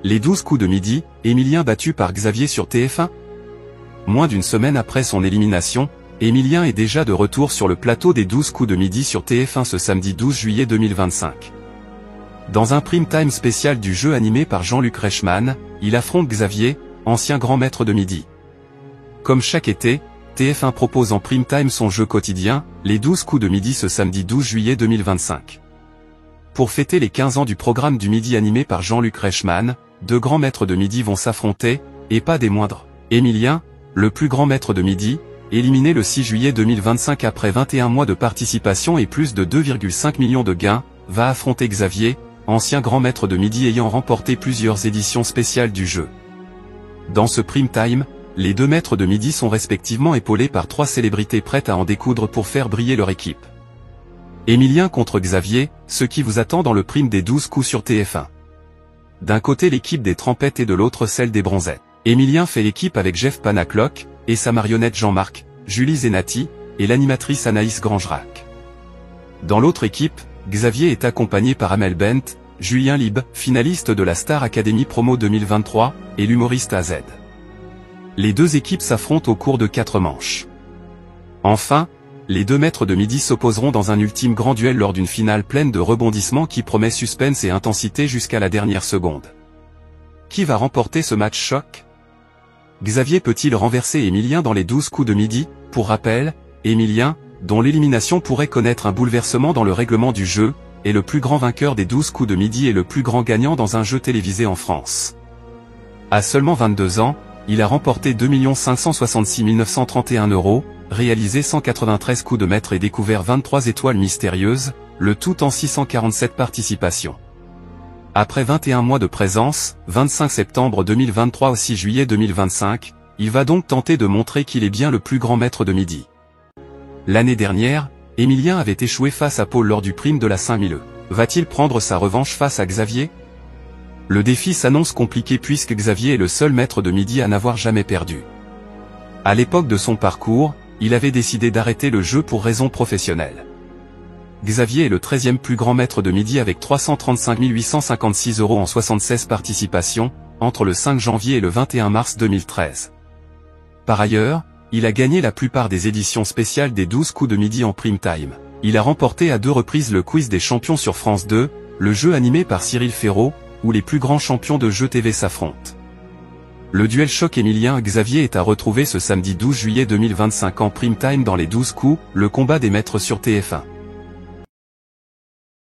Les 12 coups de midi, Emilien battu par Xavier sur TF1. Moins d'une semaine après son élimination, Emilien est déjà de retour sur le plateau des 12 coups de midi sur TF1 ce samedi 12 juillet 2025. Dans un prime time spécial du jeu animé par Jean-Luc Reichmann, il affronte Xavier, ancien grand maître de midi. Comme chaque été, TF1 propose en prime time son jeu quotidien, les 12 coups de midi ce samedi 12 juillet 2025. Pour fêter les 15 ans du programme du midi animé par Jean-Luc Reichmann, deux grands maîtres de midi vont s'affronter, et pas des moindres. Emilien, le plus grand maître de midi, éliminé le 6 juillet 2025 après 21 mois de participation et plus de 2,5 millions de gains, va affronter Xavier, ancien grand maître de midi ayant remporté plusieurs éditions spéciales du jeu. Dans ce prime time, les deux maîtres de midi sont respectivement épaulés par trois célébrités prêtes à en découdre pour faire briller leur équipe. Emilien contre Xavier, ce qui vous attend dans le prime des 12 coups sur TF1. D'un côté l'équipe des trempettes et de l'autre celle des bronzettes. Emilien fait l'équipe avec Jeff Panaclock, et sa marionnette Jean-Marc, Julie Zenati, et l'animatrice Anaïs Grangerac. Dans l'autre équipe, Xavier est accompagné par Amel Bent, Julien Lib, finaliste de la Star Academy Promo 2023, et l'humoriste AZ. Les deux équipes s'affrontent au cours de 4 manches. Enfin, les deux maîtres de midi s'opposeront dans un ultime grand duel lors d'une finale pleine de rebondissements qui promet suspense et intensité jusqu'à la dernière seconde. Qui va remporter ce match choc? Xavier peut-il renverser Emilien dans les 12 coups de midi? Pour rappel, Emilien, dont l'élimination pourrait connaître un bouleversement dans le règlement du jeu, est le plus grand vainqueur des 12 coups de midi et le plus grand gagnant dans un jeu télévisé en France. À seulement 22 ans, il a remporté 2 566 931 €, réalisé 193 coups de maître et découvert 23 étoiles mystérieuses, le tout en 647 participations. Après 21 mois de présence, 25 septembre 2023 au 6 juillet 2025, il va donc tenter de montrer qu'il est bien le plus grand maître de midi. L'année dernière, Emilien avait échoué face à Paul lors du prime de la Saint-Mileu. Va-t-il prendre sa revanche face à Xavier? Le défi s'annonce compliqué puisque Xavier est le seul maître de midi à n'avoir jamais perdu. À l'époque de son parcours, il avait décidé d'arrêter le jeu pour raisons professionnelles. Xavier est le 13e plus grand maître de midi avec 335 856 € en 76 participations, entre le 5 janvier et le 21 mars 2013. Par ailleurs, il a gagné la plupart des éditions spéciales des 12 coups de midi en prime time. Il a remporté à 2 reprises le quiz des champions sur France 2, le jeu animé par Cyril Ferraud, où les plus grands champions de jeux TV s'affrontent. Le duel choc Emilien-Xavier est à retrouver ce samedi 12 juillet 2025 en prime time dans les 12 coups, le combat des maîtres sur TF1.